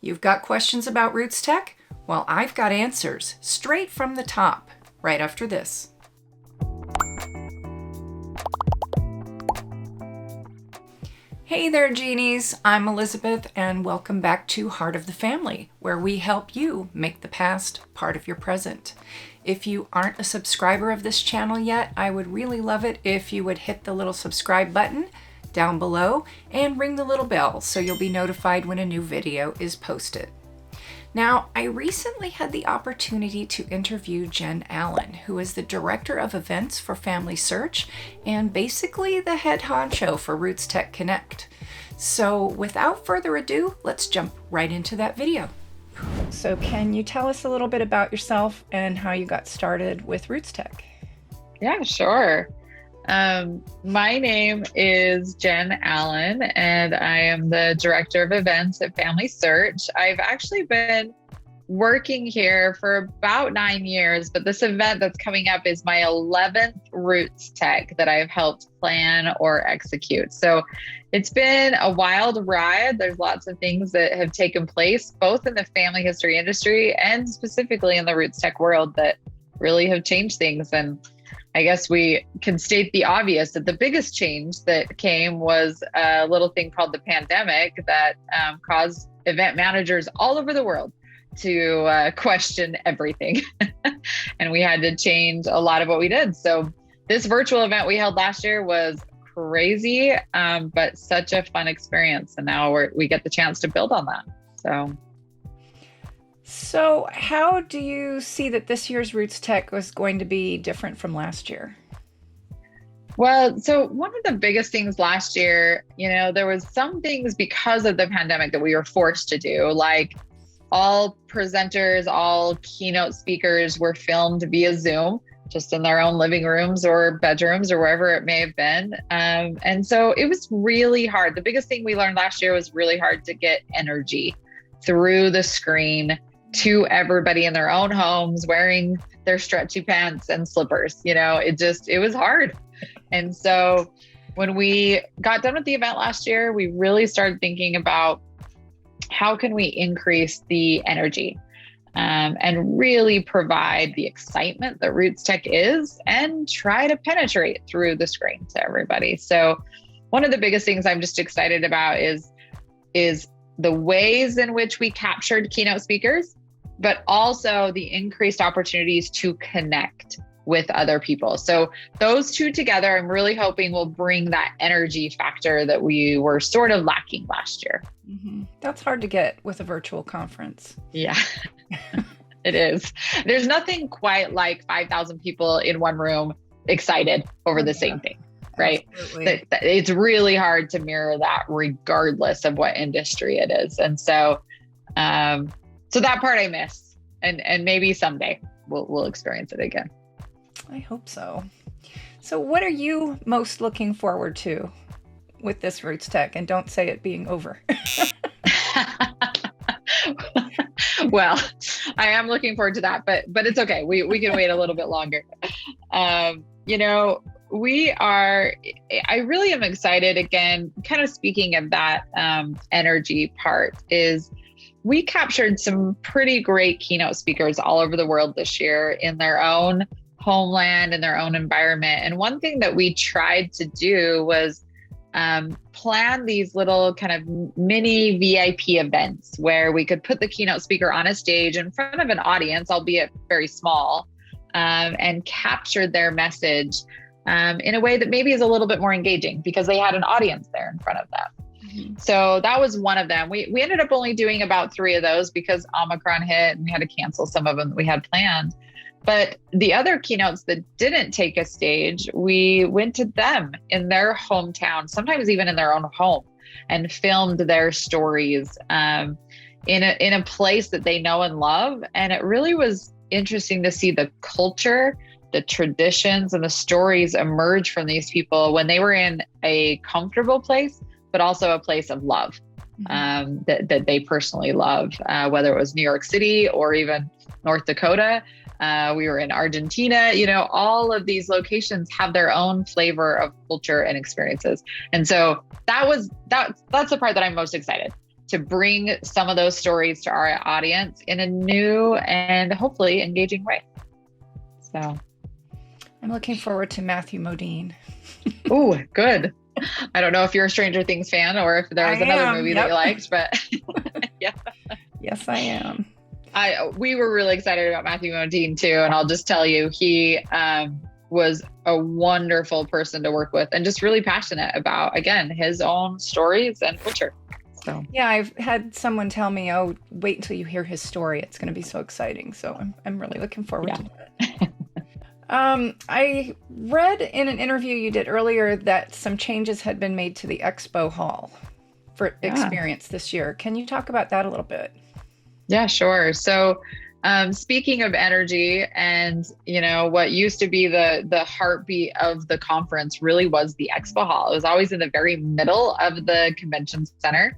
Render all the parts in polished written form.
You've got questions about RootsTech? Well, I've got answers straight from the top right after this. Hey there, Genies. I'm Elizabeth, and welcome back to Heart of the Family, where we help you make the past part of your present. If you aren't a subscriber of this channel yet, I would really love it if you would hit the little subscribe button down below and ring the little bell so you'll be notified when a new video is posted. Now, I recently had the opportunity to interview Jen Allen, who is the Director of Events for FamilySearch and basically the head honcho for RootsTech Connect. So without further ado, let's jump right into that video. So can you tell us a little bit about yourself and how you got started with RootsTech? Yeah, sure. My name is Jen Allen, and I am the Director of Events at FamilySearch. I've actually been working here for about 9 years, but this event that's coming up is my 11th RootsTech that I've helped plan or execute. So it's been a wild ride. There's lots of things that have taken place, both in the family history industry and specifically in the RootsTech world, that really have changed things. And I guess we can state the obvious that the biggest change that came was a little thing called the pandemic that caused event managers all over the world to question everything. And we had to change a lot of what we did. So this virtual event we held last year was crazy, but such a fun experience. And now we get the chance to build on that. So how do you see that this year's RootsTech was going to be different from last year? Well, so one of the biggest things last year, there was some things because of the pandemic that we were forced to do, like all presenters, all keynote speakers were filmed via Zoom, just in their own living rooms or bedrooms or wherever it may have been. And so it was really hard. The biggest thing we learned last year was really hard to get energy through the screen to everybody in their own homes wearing their stretchy pants and slippers. It was hard. And so when we got done with the event last year, we really started thinking about how can we increase the energy and really provide the excitement that RootsTech is and try to penetrate through the screen to everybody. So one of the biggest things I'm just excited about is the ways in which we captured keynote speakers, but also the increased opportunities to connect with other people. So those two together, I'm really hoping will bring that energy factor that we were sort of lacking last year. Mm-hmm. That's hard to get with a virtual conference. Yeah, it is. There's nothing quite like 5,000 people in one room excited over the same thing. Right. It's really hard to mirror that regardless of what industry it is. And so, so that part I miss, and maybe someday we'll experience it again. I hope so. So what are you most looking forward to with this RootsTech? And don't say it being over. Well, I am looking forward to that, but it's okay. We can wait a little bit longer. I really am excited, again, kind of speaking of that energy part, is we captured some pretty great keynote speakers all over the world this year in their own homeland, in their own environment. And one thing that we tried to do was plan these little kind of mini VIP events where we could put the keynote speaker on a stage in front of an audience, albeit very small, and capture their message in a way that maybe is a little bit more engaging because they had an audience there in front of them. Mm-hmm. So that was one of them. We ended up only doing about 3 of those because Omicron hit and we had to cancel some of them that we had planned. But the other keynotes that didn't take a stage, we went to them in their hometown, sometimes even in their own home, and filmed their stories in a place that they know and love. And it really was interesting to see the culture, the traditions, and the stories emerge from these people when they were in a comfortable place, but also a place of love that they personally love, whether it was New York City or even North Dakota. We were in Argentina, all of these locations have their own flavor of culture and experiences. And so that's the part that I'm most excited to bring some of those stories to our audience in a new and hopefully engaging way. So I'm looking forward to Matthew Modine. Oh, good. I don't know if you're a Stranger Things fan or if there was another movie that you liked, but yeah. Yes, I am. We were really excited about Matthew Modine too. And I'll just tell you, he was a wonderful person to work with and just really passionate about, again, his own stories and culture. So yeah, I've had someone tell me, oh, wait until you hear his story. It's going to be so exciting. So I'm really looking forward to that. I read in an interview you did earlier that some changes had been made to the Expo Hall for experience this year. Can you talk about that a little bit? Yeah, sure. So speaking of energy and, what used to be the heartbeat of the conference really was the Expo Hall. It was always in the very middle of the convention center.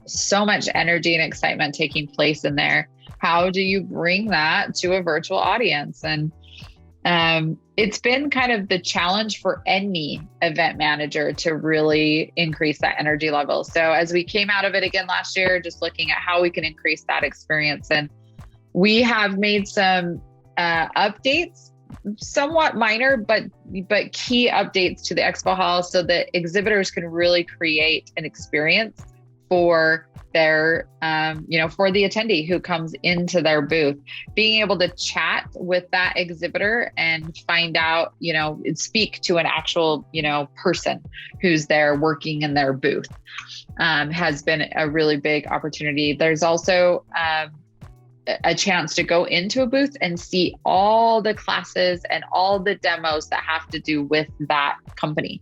So much energy and excitement taking place in there. How do you bring that to a virtual audience? And it's been kind of the challenge for any event manager to really increase that energy level. So as we came out of it again last year, just looking at how we can increase that experience. And we have made some updates, somewhat minor, but key updates to the Expo Hall so that exhibitors can really create an experience for their, for the attendee who comes into their booth, being able to chat with that exhibitor and find out, speak to an actual, person who's there working in their booth, has been a really big opportunity. There's also a chance to go into a booth and see all the classes and all the demos that have to do with that company,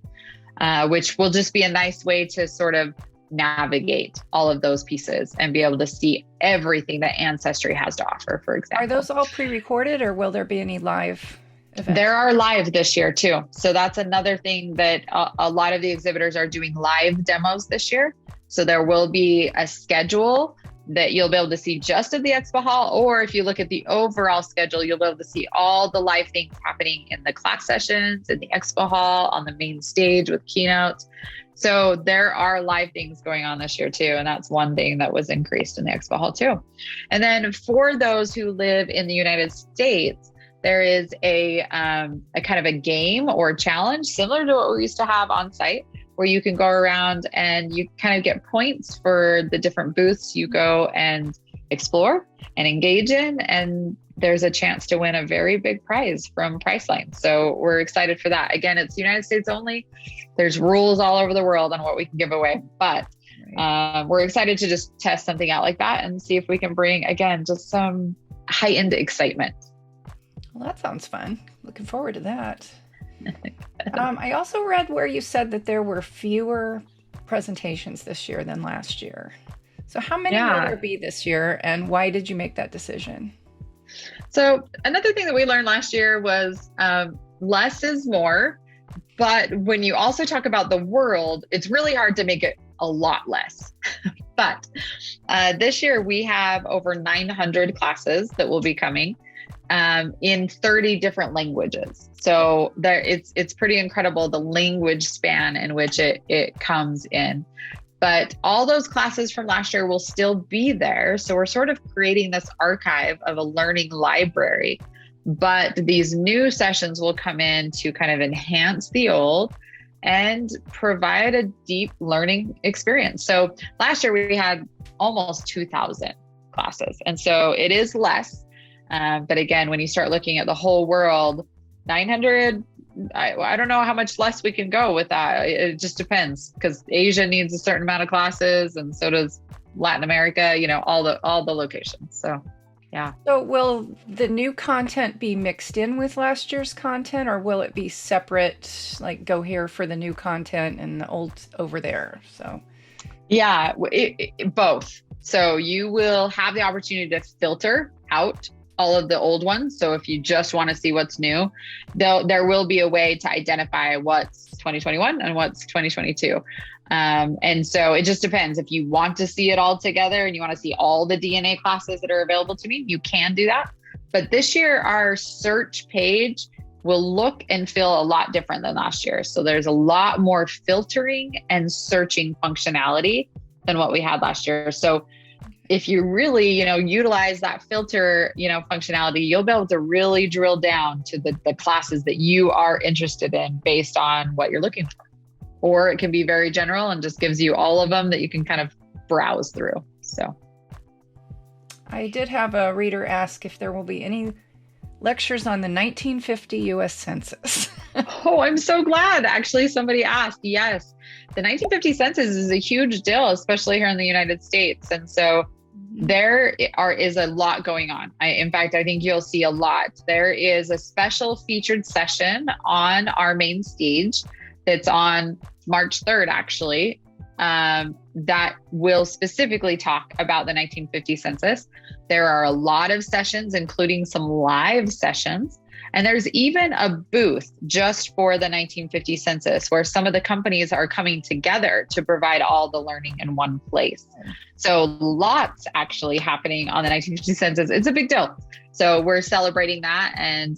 which will just be a nice way to sort of navigate all of those pieces and be able to see everything that Ancestry has to offer, for example. Are those all pre-recorded or will there be any live events? There are live this year too. So that's another thing that a lot of the exhibitors are doing live demos this year. So there will be a schedule that you'll be able to see just at the Expo Hall, or if you look at the overall schedule, you'll be able to see all the live things happening in the class sessions, in the Expo Hall, on the main stage with keynotes. So there are live things going on this year too. And that's one thing that was increased in the Expo Hall too. And then for those who live in the United States, there is a kind of a game or challenge similar to what we used to have on site, where you can go around and you kind of get points for the different booths you go and explore and engage in. And there's a chance to win a very big prize from Priceline. So we're excited for that. Again, it's United States only. There's rules all over the world on what we can give away, but we're excited to just test something out like that and see if we can bring, again, just some heightened excitement. Well, that sounds fun. Looking forward to that. I also read where you said that there were fewer presentations this year than last year. So how many will there be this year, and why did you make that decision? So another thing that we learned last year was less is more. But when you also talk about the world, it's really hard to make it a lot less. But this year we have over 900 classes that will be coming in 30 different languages. So it's pretty incredible, the language span in which it comes in. But all those classes from last year will still be there. So we're sort of creating this archive of a learning library. But these new sessions will come in to kind of enhance the old and provide a deep learning experience. So last year we had almost 2,000 classes. And so it is less. But again, when you start looking at the whole world, 900, I don't know how much less we can go with that. It just depends, because Asia needs a certain amount of classes, and so does Latin America, all the locations. So yeah. So will the new content be mixed in with last year's content, or will it be separate, like go here for the new content and the old over there? So yeah, both. So you will have the opportunity to filter out all of the old ones. So if you just want to see what's new, there will be a way to identify what's 2021 and what's 2022. And so it just depends. If you want to see it all together and you want to see all the DNA classes that are available to me, you can do that. But this year, our search page will look and feel a lot different than last year. So there's a lot more filtering and searching functionality than what we had last year. So if you really, utilize that filter, functionality, you'll be able to really drill down to the classes that you are interested in based on what you're looking for. Or it can be very general and just gives you all of them that you can kind of browse through. So I did have a reader ask if there will be any lectures on the 1950 U.S. Census. Oh, I'm so glad. Actually, somebody asked. Yes. The 1950 census is a huge deal, especially here in the United States. And so there is a lot going on. In fact, I think you'll see a lot. There is a special featured session on our main stage that's on March 3rd, actually, that will specifically talk about the 1950 census. There are a lot of sessions, including some live sessions. And there's even a booth just for the 1950 census where some of the companies are coming together to provide all the learning in one place. So lots actually happening on the 1950 census. It's a big deal. So we're celebrating that and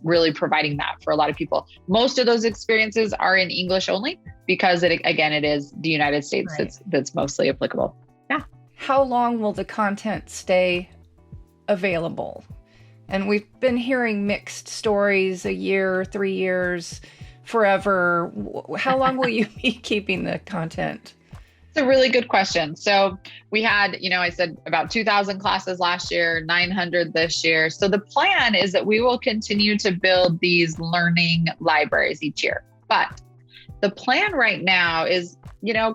really providing that for a lot of people. Most of those experiences are in English only because it is the United States that's mostly applicable. Yeah. How long will the content stay available? And we've been hearing mixed stories, a year, 3 years, forever. How long will you be keeping the content? It's a really good question. So we had, I said about 2,000 classes last year, 900 this year. So the plan is that we will continue to build these learning libraries each year. But the plan right now is,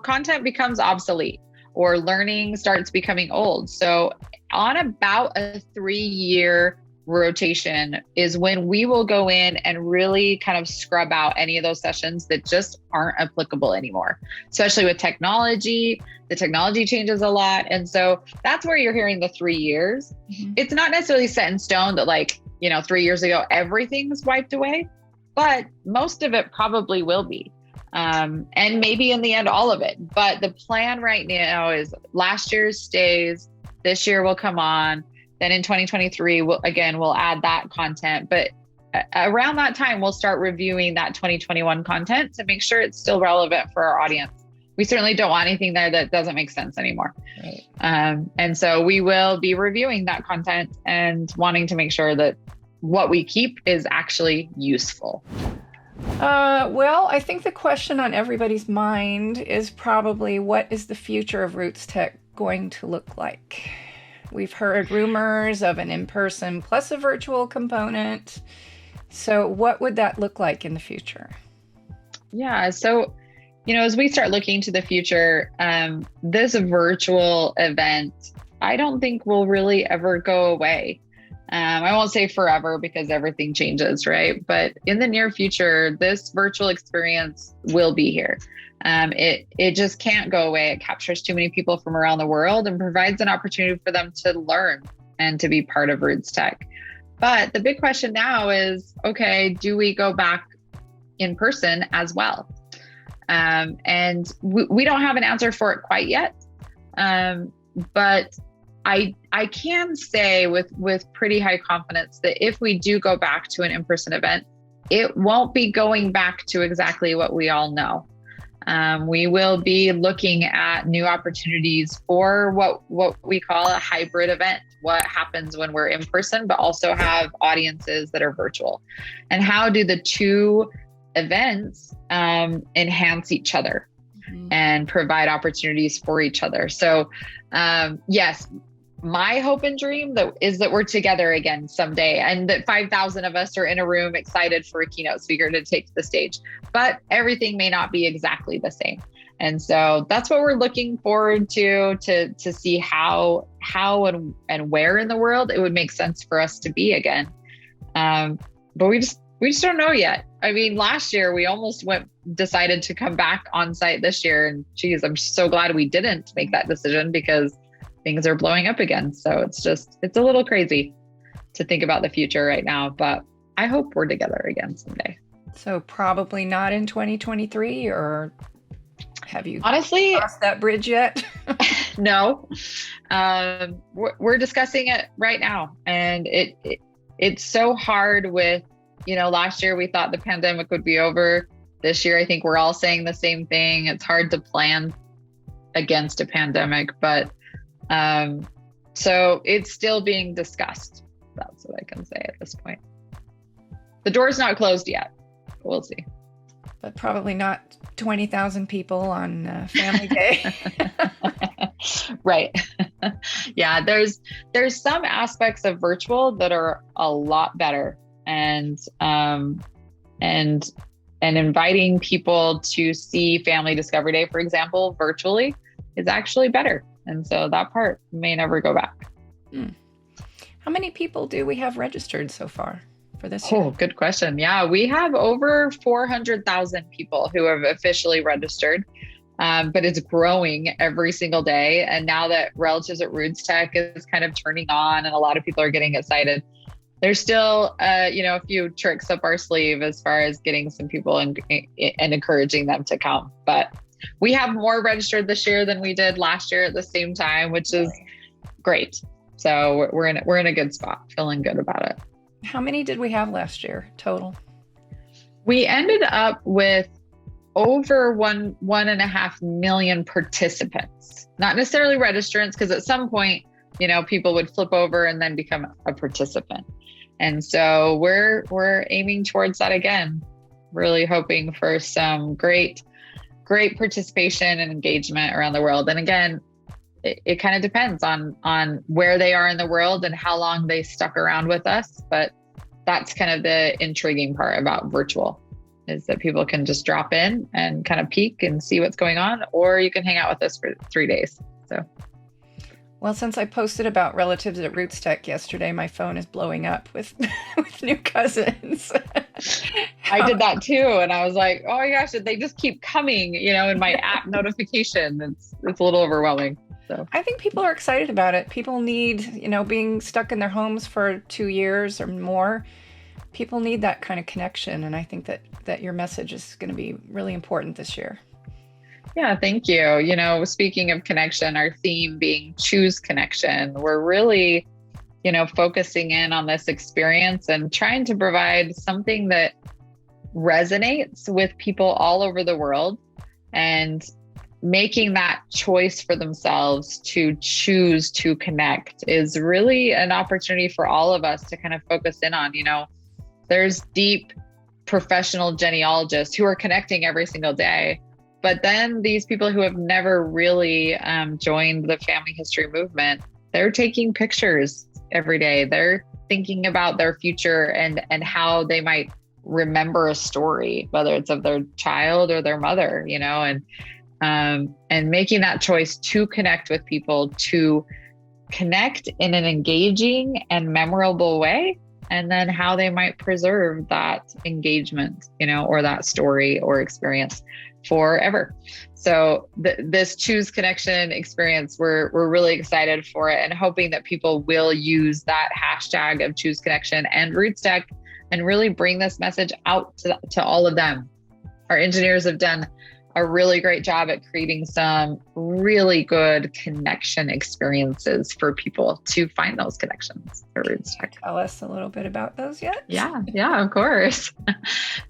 content becomes obsolete or learning starts becoming old. So on about a 3-year rotation is when we will go in and really kind of scrub out any of those sessions that just aren't applicable anymore, especially with technology. The technology changes a lot. And so that's where you're hearing the 3 years. Mm-hmm. It's not necessarily set in stone that 3 years ago, everything was wiped away, but most of it probably will be. And maybe in the end, all of it. But the plan right now is last year's stays, this year will come on. Then in 2023, we'll add that content. But around that time, we'll start reviewing that 2021 content to make sure it's still relevant for our audience. We certainly don't want anything there that doesn't make sense anymore. Right. And so we will be reviewing that content and wanting to make sure that what we keep is actually useful. Well, I think the question on everybody's mind is probably, what is the future of RootsTech going to look like? We've heard rumors of an in-person plus a virtual component. So what would that look like in the future? Yeah. So, as we start looking to the future, this virtual event, I don't think will really ever go away. I won't say forever because everything changes, right? But in the near future, this virtual experience will be here. It just can't go away. It captures too many people from around the world and provides an opportunity for them to learn and to be part of RootsTech. But the big question now is, okay, do we go back in person as well? And we don't have an answer for it quite yet. But I can say with pretty high confidence that if we do go back to an in-person event, it won't be going back to exactly what we all know. We will be looking at new opportunities for what we call a hybrid event. What happens when we're in person, but also have audiences that are virtual, and how do the two events enhance each other and provide opportunities for each other. So yes, my hope and dream is that we're together again someday, and that 5,000 of us are in a room excited for a keynote speaker to take the stage, but everything may not be exactly the same. And so that's what we're looking forward to see how and where in the world it would make sense for us to be again. But we just don't know yet. I mean, last year we almost decided to come back on site this year, and geez, I'm so glad we didn't make that decision because things are blowing up again. So it's a little crazy to think about the future right now, but I hope we're together again someday. So probably not in 2023, or have you honestly crossed that bridge yet? No, we're discussing it right now. And it's so hard with, last year we thought the pandemic would be over. This year, I think we're all saying the same thing. It's hard to plan against a pandemic, but so it's still being discussed. That's what I can say at this point. The door's not closed yet. We'll see. But probably not 20,000 people on Family Day. Right. Yeah, there's some aspects of virtual that are a lot better, and inviting people to see Family Discovery Day, for example, virtually is actually better. And so that part may never go back. How many people do we have registered so far for this year? Oh, good question. Yeah, we have over 400,000 people who have officially registered, but it's growing every single day. And now that Relatives at RootsTech is kind of turning on and a lot of people are getting excited, there's still, a few tricks up our sleeve as far as getting some people and encouraging them to come. But we have more registered this year than we did last year at the same time, which is great. So we're in a good spot, feeling good about it. How many did we have last year total? We ended up with over 1.5 million participants, not necessarily registrants, because at some point, people would flip over and then become a participant. And so we're aiming towards that again, really hoping for some great participation and engagement around the world. And again, it kind of depends on where they are in the world and how long they stuck around with us. But that's kind of the intriguing part about virtual, is that people can just drop in and kind of peek and see what's going on, or you can hang out with us for 3 days. So. Well, since I posted about Relatives at RootsTech yesterday, my phone is blowing up with new cousins. I did that too. And I was like, oh my gosh, they just keep coming, in my app notification. It's a little overwhelming. So I think people are excited about it. People need, being stuck in their homes for 2 years or more. People need that kind of connection. And I think that your message is going to be really important this year. Yeah, thank you. Speaking of connection, our theme being choose connection, we're really, focusing in on this experience and trying to provide something that resonates with people all over the world, and making that choice for themselves to choose to connect is really an opportunity for all of us to kind of focus in on. There's deep professional genealogists who are connecting every single day. But then these people who have never really joined the family history movement, they're taking pictures every day. They're thinking about their future and how they might remember a story, whether it's of their child or their mother, and making that choice to connect with people, to connect in an engaging and memorable way, and then how they might preserve that engagement, or that story or experience forever. So this choose connection experience, we're really excited for it, and hoping that people will use that hashtag of choose connection and RootsTech and really bring this message out to all of them. Our engineers have done a really great job at creating some really good connection experiences for people to find those connections for RootsTech. Tell us a little bit about those yet? Yeah, of course.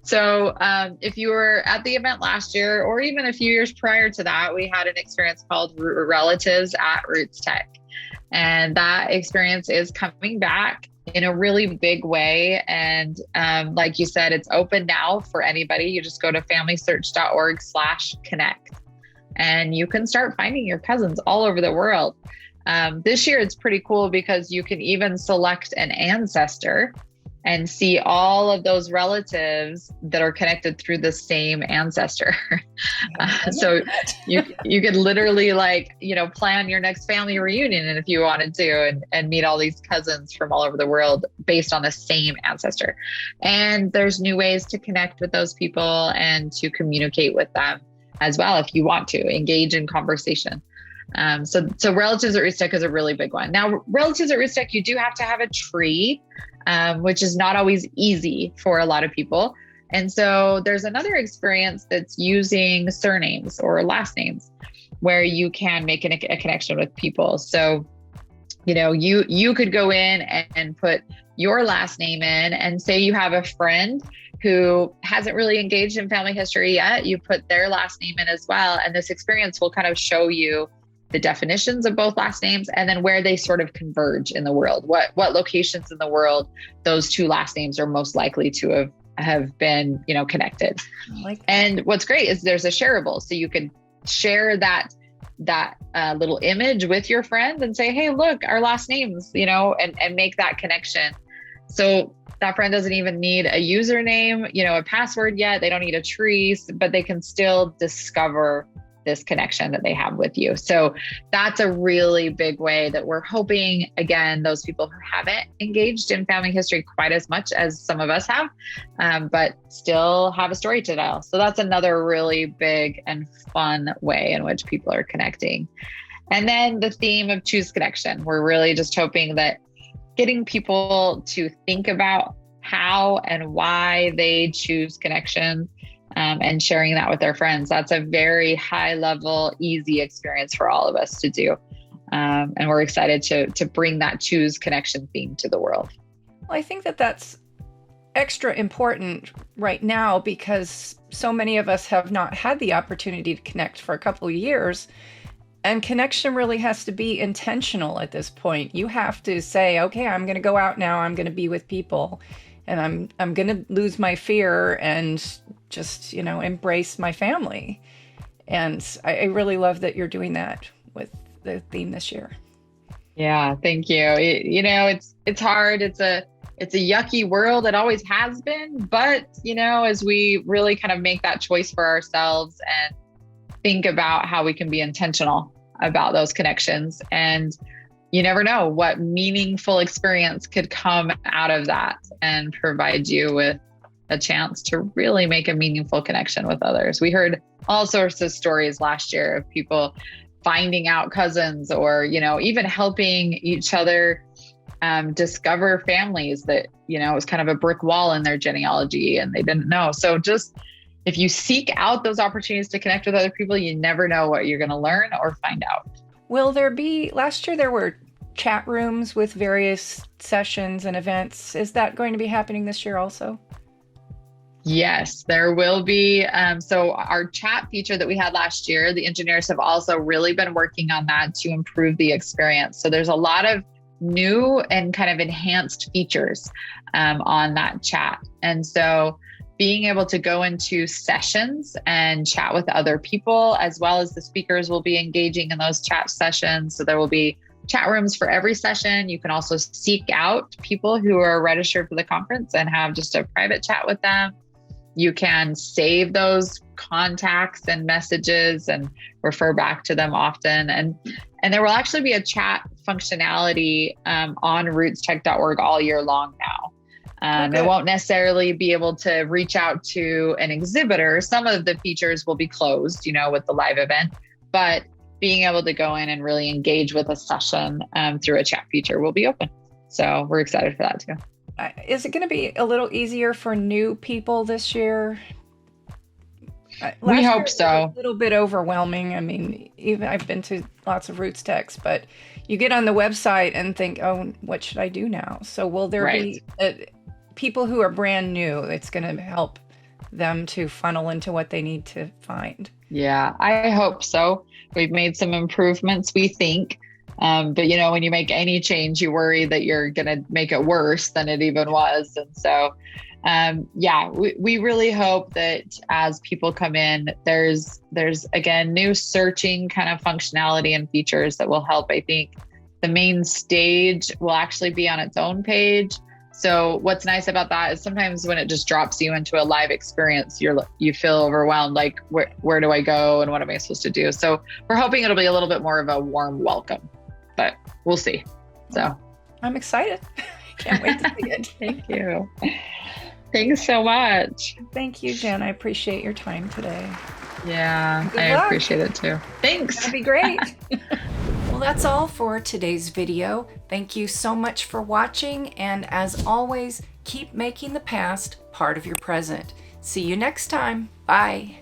So if you were at the event last year, or even a few years prior to that, we had an experience called Relatives at RootsTech. And that experience is coming back in a really big way. And like you said, it's open now for anybody. You just go to FamilySearch.org/connect and you can start finding your cousins all over the world. This year, it's pretty cool because you can even select an ancestor and see all of those relatives that are connected through the same ancestor. So you could literally plan your next family reunion, and if you wanted to, and meet all these cousins from all over the world based on the same ancestor. And there's new ways to connect with those people and to communicate with them as well if you want to engage in conversation. So Relatives at RootsTech is a really big one. Now, Relatives at RootsTech, you do have to have a tree, which is not always easy for a lot of people. And so there's another experience that's using surnames or last names where you can make a connection with people. So, you could go in and put your last name in, and say you have a friend who hasn't really engaged in family history yet, you put their last name in as well. And this experience will kind of show you the definitions of both last names and then where they sort of converge in the world, what locations in the world those two last names are most likely to have been, connected. And what's great is there's a shareable. So you can share that little image with your friend and say, hey, look, our last names, and make that connection. So that friend doesn't even need a username, a password yet. They don't need a tree, but they can still discover this connection that they have with you. So that's a really big way that we're hoping, again, those people who haven't engaged in family history quite as much as some of us have, but still have a story to tell. So that's another really big and fun way in which people are connecting. And then the theme of choose connection. We're really just hoping that getting people to think about how and why they choose connections, and sharing that with their friends. That's a very high level, easy experience for all of us to do. And we're excited to bring that choose connection theme to the world. Well, I think that that's extra important right now because so many of us have not had the opportunity to connect for a couple of years. And connection really has to be intentional at this point. You have to say, okay, I'm going to go out now. I'm going to be with people and I'm going to lose my fear and just, embrace my family. And I really love that you're doing that with the theme this year. Yeah, thank you. It's hard. It's a yucky world. It always has been. But, as we really kind of make that choice for ourselves and think about how we can be intentional about those connections, and you never know what meaningful experience could come out of that and provide you with a chance to really make a meaningful connection with others. We heard all sorts of stories last year of people finding out cousins or, even helping each other discover families that, it was kind of a brick wall in their genealogy and they didn't know. So just if you seek out those opportunities to connect with other people, you never know what you're going to learn or find out. Last year there were chat rooms with various sessions and events. Is that going to be happening this year also? Yes, there will be. So our chat feature that we had last year, the engineers have also really been working on that to improve the experience. So there's a lot of new and kind of enhanced features on that chat. And so being able to go into sessions and chat with other people, as well as the speakers will be engaging in those chat sessions. So there will be chat rooms for every session. You can also seek out people who are registered for the conference and have just a private chat with them. You can save those contacts and messages and refer back to them often. And there will actually be a chat functionality on rootstech.org all year long now. It won't necessarily be able to reach out to an exhibitor. Some of the features will be closed, with the live event, but being able to go in and really engage with a session through a chat feature will be open. So we're excited for that too. Is it going to be a little easier for new people this year? We hope so. A little bit overwhelming. I mean, even I've been to lots of RootsTechs, but you get on the website and think, oh, what should I do now? So will there be people who are brand new? It's going to help them to funnel into what they need to find. Yeah, I hope so. We've made some improvements, we think. But when you make any change, you worry that you're going to make it worse than it even was. And so, we really hope that as people come in, there's again, new searching kind of functionality and features that will help. I think the main stage will actually be on its own page. So what's nice about that is sometimes when it just drops you into a live experience, you feel overwhelmed, like where do I go and what am I supposed to do? So we're hoping it'll be a little bit more of a warm welcome, but we'll see. So I'm excited. Can't wait to see it. Thank you. Thanks so much. Thank you, Jen. I appreciate your time today. Yeah, Good I luck. appreciate it too. Thanks. That'd be great. Well, that's all for today's video. Thank you so much for watching. And as always, keep making the past part of your present. See you next time. Bye.